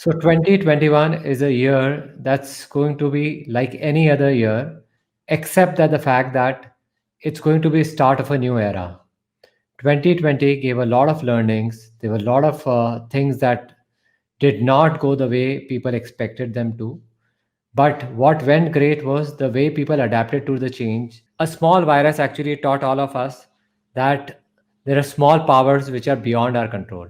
So 2021 is a year that's going to be like any other year, except that the fact that it's going to be start of a new era. 2020 gave a lot of learnings. There were a lot of things that did not go the way people expected them to. But what went great was the way people adapted to the change. A small virus actually taught all of us that there are small powers which are beyond our control.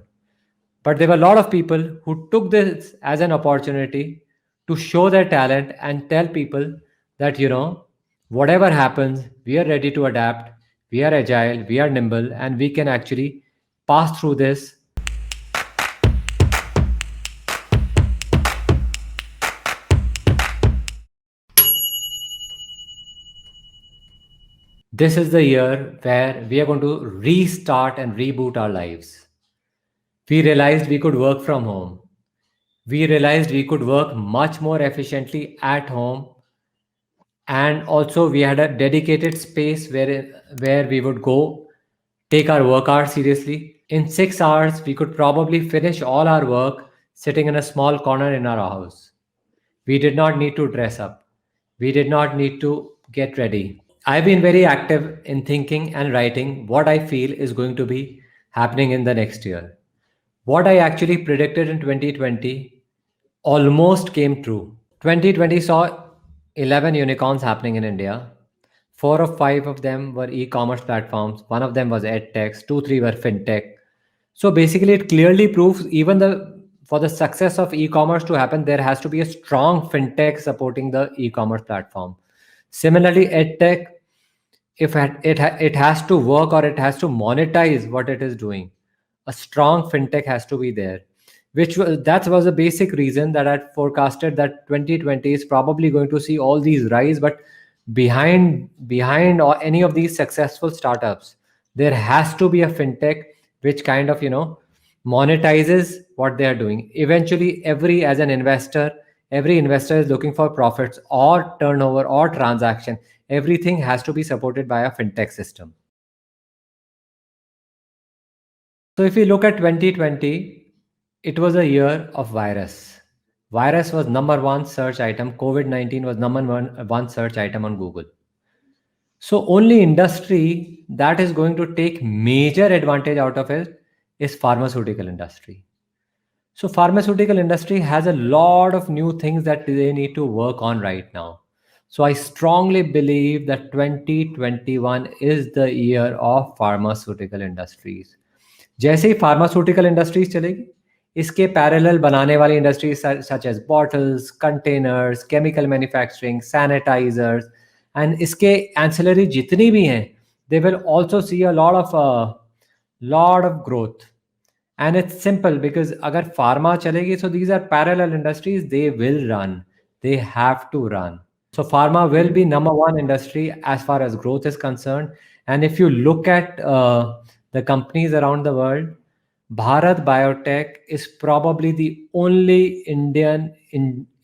But there were a lot of people who took this as an opportunity to show their talent and tell people that, whatever happens, we are ready to adapt, we are agile, we are nimble, and we can actually pass through this. This is the year where we are going to restart and reboot our lives. We realized we could work from home. We realized we could work much more efficiently at home, and also we had a dedicated space where we would go take our work hours seriously. In 6 hours we could probably finish all our work sitting in a small corner in our house. We did not need to dress up, we did not need to get ready. I've been very active in thinking and writing what I feel is going to be happening in the next year. What I actually predicted in 2020 almost came true. 2020 saw 11 unicorns happening in India. Four or five of them were e-commerce platforms. One of them was edtech. Two, three were fintech. So basically, it clearly proves even the for the success of e-commerce to happen, there has to be a strong fintech supporting the e-commerce platform. Similarly, edtech, if it has to work or it has to monetize what it is doing, a strong fintech has to be there. That was a basic reason that I forecasted that 2020 is probably going to see all these rise. But behind or any of these successful startups, there has to be a fintech which kind of monetizes what they are doing. Eventually, every investor is looking for profits or turnover or transaction. Everything has to be supported by a fintech system. So if we look at 2020, it was a year of virus. Virus was number one search item. COVID-19 was number one search item on Google. So only industry that is going to take major advantage out of it is pharmaceutical industry. So pharmaceutical industry has a lot of new things that they need to work on right now. So I strongly believe that 2021 is the year of pharmaceutical industries. जैसे ही pharmaceutical industries चलेगी, इसके parallel बनाने वाली industries such as bottles, containers, chemical manufacturing, sanitisers and इसके ancillary जितनी भी हैं, they will also see a lot of growth. And it's simple because agar pharma chalegi, so these are parallel industries, they will run, they have to run. So pharma will be number one industry as far as growth is concerned. And if you look at the companies around the world, Bharat Biotech is probably the only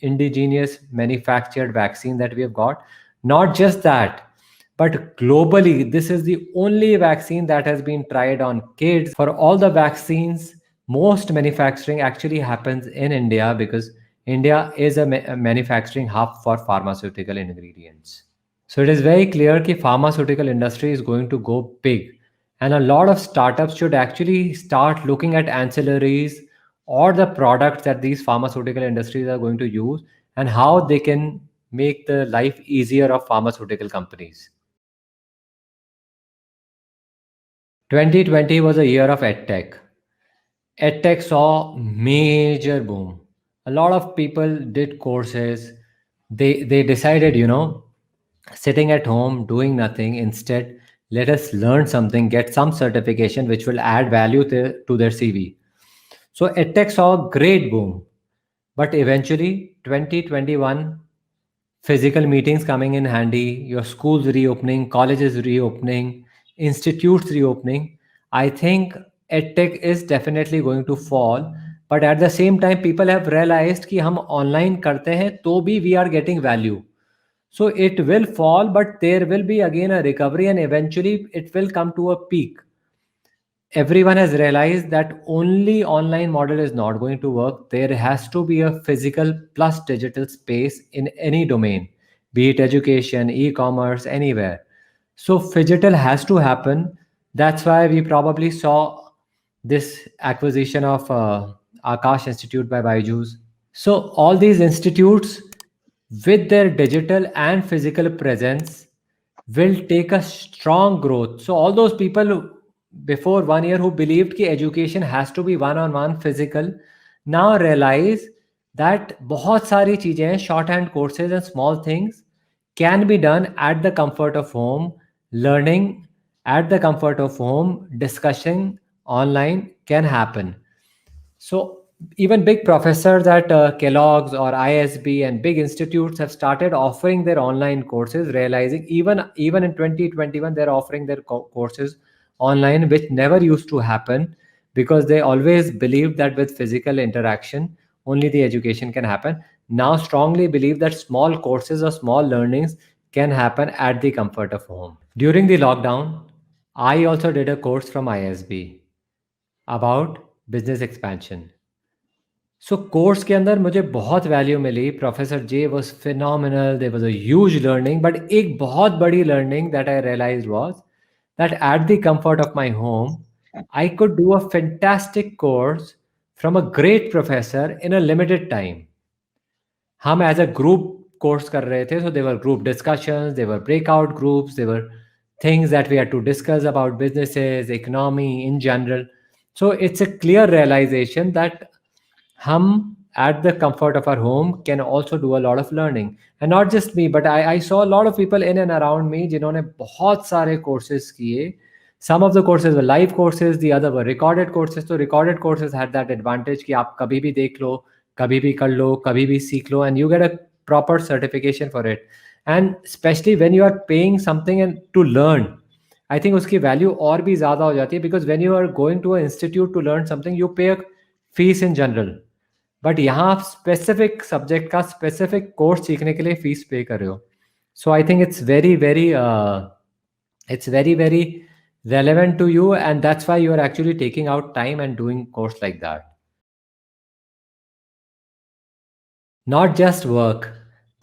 indigenous manufactured vaccine that we have got. Not just that, but globally, this is the only vaccine that has been tried on kids. For all the vaccines, most manufacturing actually happens in India because India is a manufacturing hub for pharmaceutical ingredients. So it is very clear that pharmaceutical industry is going to go big, and a lot of startups should actually start looking at ancillaries or the products that these pharmaceutical industries are going to use and how they can make the life easier of pharmaceutical companies. 2020 was a year of edtech. EdTech saw major boom. A lot of people did courses. They decided, sitting at home doing nothing, instead let us learn something, get some certification which will add value to their CV. So EdTech saw a great boom. But eventually 2021, physical meetings coming in handy, your schools reopening, colleges reopening, institutes reopening, I think edtech is definitely going to fall. But at the same time, people have realized कि हम online करते हैं तो भी we are getting value. So it will fall, but there will be again a recovery and eventually it will come to a peak. everyone has realized that only online model is not going to work. There has to be a physical plus digital space in any domain, be it education, e-commerce, anywhere. So phygital has to happen. That's why we probably saw this acquisition of Akash Institute by Byju's. So all these institutes with their digital and physical presence will take a strong growth. So all those people before 1 year who believed कि education has to be one on one physical now realize that बहुत सारी चीजें हैं, short hand courses and small things can be done at the comfort of home, learning at the comfort of home, discussing online can happen. So even big professors at Kellogg's or ISB and big institutes have started offering their online courses, realizing even in 2021 they're offering their courses online, which never used to happen because they always believed that with physical interaction only the education can happen. Now strongly believe that small courses or small learnings can happen at the comfort of home. During the lockdown, I also did a course from ISB about business expansion. So course के अंदर मुझे बहुत value मिली. Professor J was phenomenal, there was a huge learning, but एक बहुत बड़ी learning that I realised was that at the comfort of my home I could do a fantastic course from a great professor in a limited time. हम as a group course कर रहे थे, so there were group discussions, there were breakout groups, there were things that we had to discuss about businesses, economy in general. So it's a clear realization that hum at the comfort of our home can also do a lot of learning. And not just me, but I saw a lot of people in and around me जिन्होंने बहुत सारे courses किए. Some of the courses were live courses, the other were recorded courses. So recorded courses had that advantage कि आप कभी भी देख लो, कभी भी कर लो, कभी भी सीख लो, and you get a proper certification for it. And especially when you are paying something and to learn, I think उसकी value और भी ज़्यादा हो जाती है, because when you are going to an institute to learn something, you pay a fees in general. But यहाँ आप specific subject का स्पेसिफिक कोर्स सीखने के लिए फीस पे कर रहे हो. So I think it's very very relevant to you, and that's why you are actually taking out time and doing course like that. Not just work,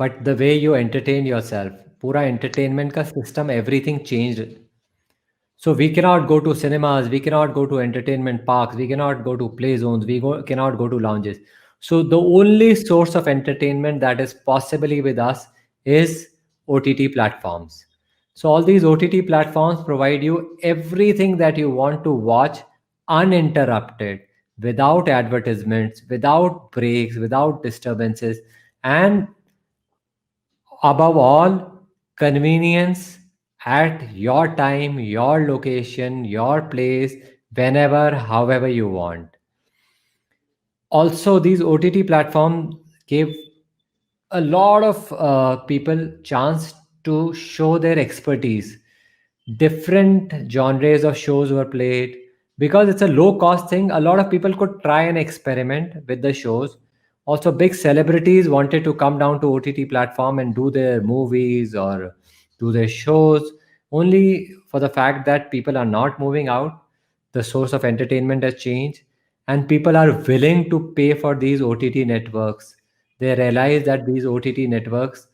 but the way you entertain yourself. पूरा entertainment का system, everything changed. So we cannot go to cinemas, we cannot go to entertainment parks, we cannot go to play zones, cannot go to lounges. So the only source of entertainment that is possibly with us is OTT platforms. So all these OTT platforms provide you everything that you want to watch uninterrupted, without advertisements, without breaks, without disturbances, and above all, convenience at your time, your location, your place, whenever, however you want. Also, these OTT platforms gave a lot of people chance to show their expertise. Different genres of shows were played. Because it's a low cost thing, a lot of people could try and experiment with the shows. Also, big celebrities wanted to come down to OTT platform and do their movies or do their shows, only for the fact that people are not moving out. The source of entertainment has changed, and people are willing to pay for these OTT networks. They realize that these OTT networks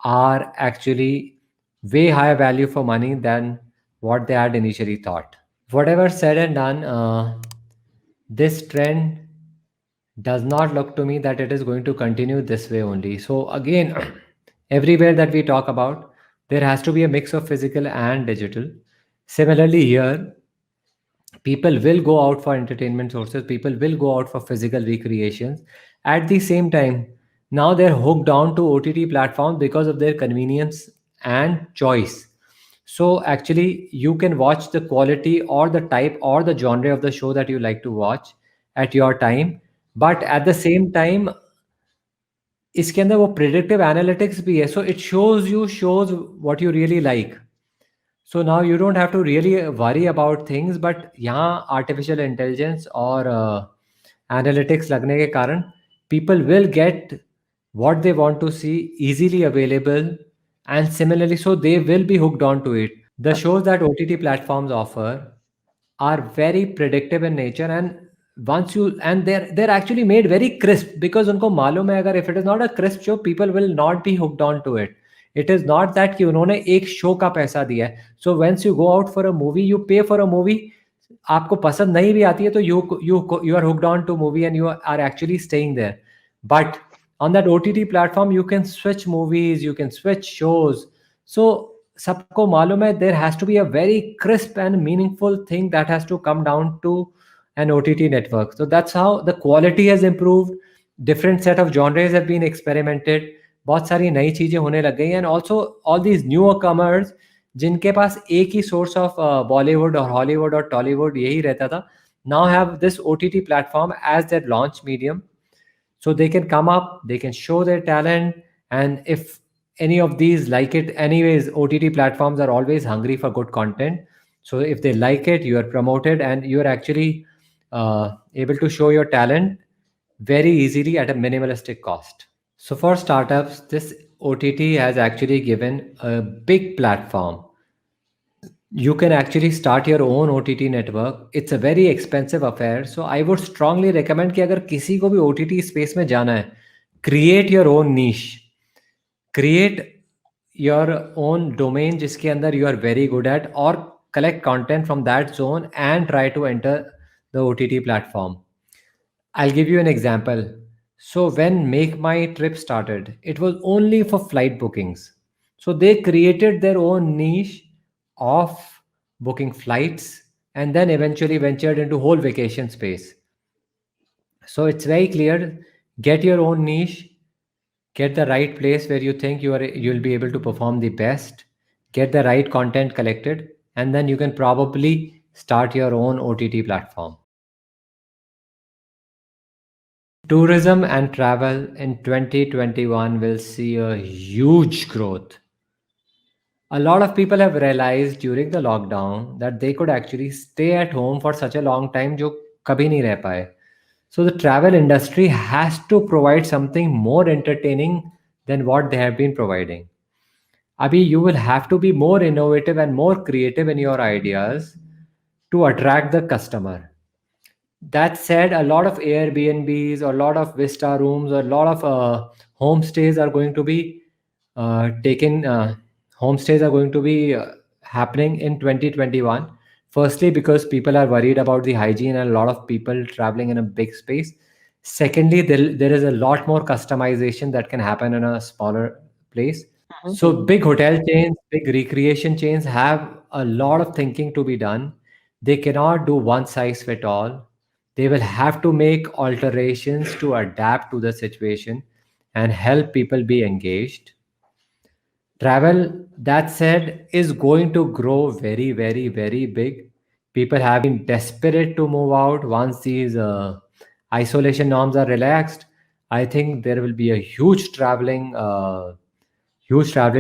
are actually way higher value for money than what they had initially thought. Whatever said and done, this trend does not look to me that it is going to continue this way only. So again, everywhere that we talk about, there has to be a mix of physical and digital. Similarly, here, people will go out for entertainment sources, people will go out for physical recreations. At the same time, now they're hooked on to OTT platforms because of their convenience and choice. So actually you can watch the quality or the type or the genre of the show that you like to watch at your time. But at the same time, इसके अंदर वो predictive analytics भी है, so it shows what you really like. So now you don't have to really worry about things, but यहाँ artificial intelligence और analytics लगने के कारण people will get what they want to see easily available, and similarly, so they will be hooked on to it. The shows that OTT platforms offer are very predictive in nature, and once you and they're actually made very crisp because उनको मालूम है अगर if it is not a crisp show people will not be hooked on to it. It is not that कि उन्होंने एक show का पैसा दिया है. So once you go out for a movie, you pay for a movie. आपको पसंद नहीं भी आती है तो you are hooked on to movie and you are actually staying there. But on that OTT platform you can switch movies, you can switch shows. So सबको मालूम है there has to be a very crisp and meaningful thing that has to come down to an OTT network. So that's how the quality has improved. Different set of genres have been experimented. बहुत सारी नई चीजें होने लग गई, and also all these newer comers जिनके पास एक ही source of Bollywood और हॉलीवुड और टॉलीवुड यही रहता था, now have this OTT platform as their launch medium. So they can come up, they can show their talent, and if any of these like it anyways, OTT platforms are always hungry for good content. So if they like it, you are promoted and you are actually able to show your talent very easily at a minimalistic cost. So for startups, this OTT has actually given a big platform. You can actually start your own OTT network. It's a very expensive affair. So I would strongly recommend कि अगर किसी को भी OTT space में जाना है, create your own niche. Create your own domain जिसके अंदर you are very good at, or collect content from that zone and try to enter the OTT platform. I'll give you an example. So when Make My Trip started, it was only for flight bookings. So they created their own niche of booking flights and then eventually ventured into whole vacation space. So it's very clear, get your own niche, get the right place where you think you'll be able to perform the best, get the right content collected, and then you can probably start your own OTT platform. Tourism and travel in 2021 will see a huge growth. A lot of people have realized during the lockdown that they could actually stay at home for such a long time जो कभी नहीं रह पाए. So the travel industry has to provide something more entertaining than what they have been providing. Abhi, you will have to be more innovative and more creative in your ideas to attract the customer. That said, a lot of Airbnbs or a lot of Vista rooms or a lot of homestays are going to be taken. Homestays are going to be happening in 2021. Firstly, because people are worried about the hygiene and a lot of people traveling in a big space. Secondly, there is a lot more customization that can happen in a smaller place. So big hotel chains, big recreation chains have a lot of thinking to be done. They cannot do one size fit all. They will have to make alterations to adapt to the situation and help people be engaged. Travel, that said, is going to grow very, very, very big. People have been desperate to move out once these isolation norms are relaxed. I think there will be a huge traveling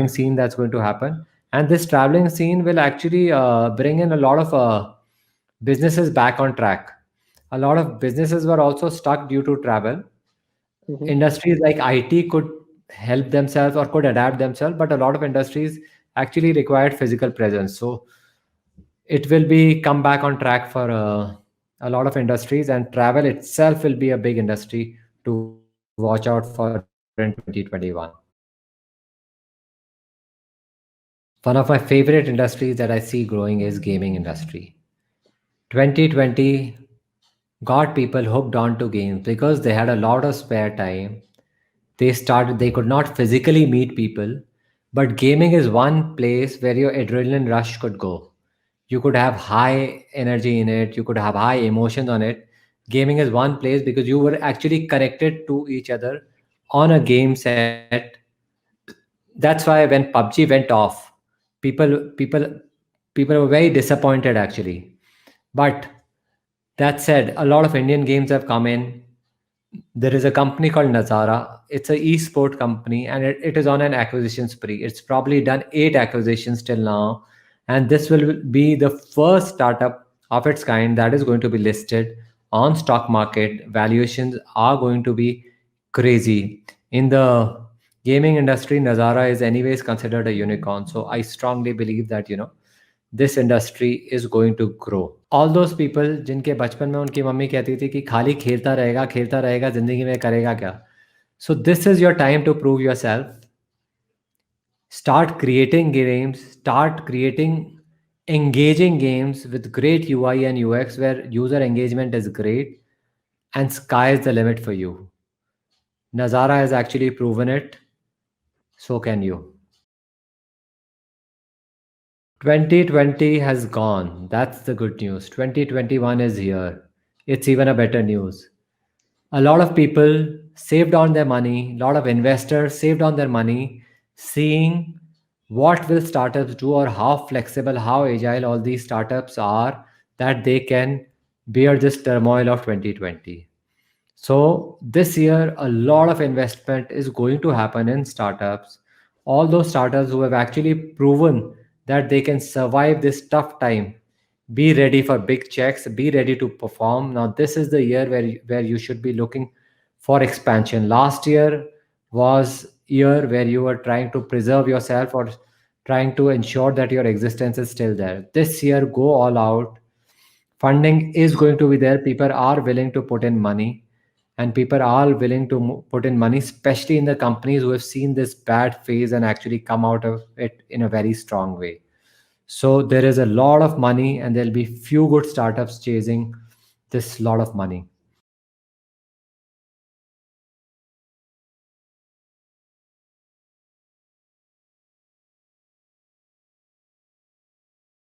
scene that's going to happen, and this traveling scene will actually bring in a lot of businesses back on track. A lot of businesses were also stuck due to travel. Mhm. Industries like IT could help themselves or could adapt themselves, but a lot of industries actually required physical presence. So it will be come back on track for a lot of industries, and travel itself will be a big industry to watch out for in 2021. One of my favorite industries that I see growing is gaming industry. 2020 got people hooked onto games because they had a lot of spare time. They could not physically meet people, but gaming is one place where your adrenaline rush could go. You could have high energy in it, you could have high emotions on it. Gaming is one place because you were actually connected to each other on a game set. That's why when PUBG went off, people people people were very disappointed actually. But that said, a lot of Indian games have come in. There is a company called Nazara. It's a e-sport company, and it is on an acquisition spree. It's probably done 8 acquisitions till now, and this will be the first startup of its kind that is going to be listed on stock market. Valuations are going to be crazy. In the gaming industry, Nazara is anyways considered a unicorn. So I strongly believe that this industry is going to grow. All those people जिनके बचपन में उनकी mummy कहती थी कि खाली खेलता रहेगा ज़िंदगी में करेगा क्या। So this is your time to prove yourself. Start creating games, start creating engaging games with great UI and UX where user engagement is great, and sky is the limit for you. Nazara has actually proven it, so can you. 2020 has gone. That's the good news. 2021 is here. It's even a better news. A lot of people saved on their money, a lot of investors saved on their money, seeing what will startups do or how flexible, how agile all these startups are, that they can bear this turmoil of 2020. So this year, a lot of investment is going to happen in startups. All those startups who have actually proven that they can survive this tough time, be ready for big checks, be ready to perform. Now, this is the year where you should be looking for expansion. Last year was year where you were trying to preserve yourself or trying to ensure that your existence is still there. This year, go all out. Funding is going to be there. People are willing to put in money, and people are willing to put in money, especially in the companies who have seen this bad phase and actually come out of it in a very strong way. So there is a lot of money, and there'll be few good startups chasing this lot of money.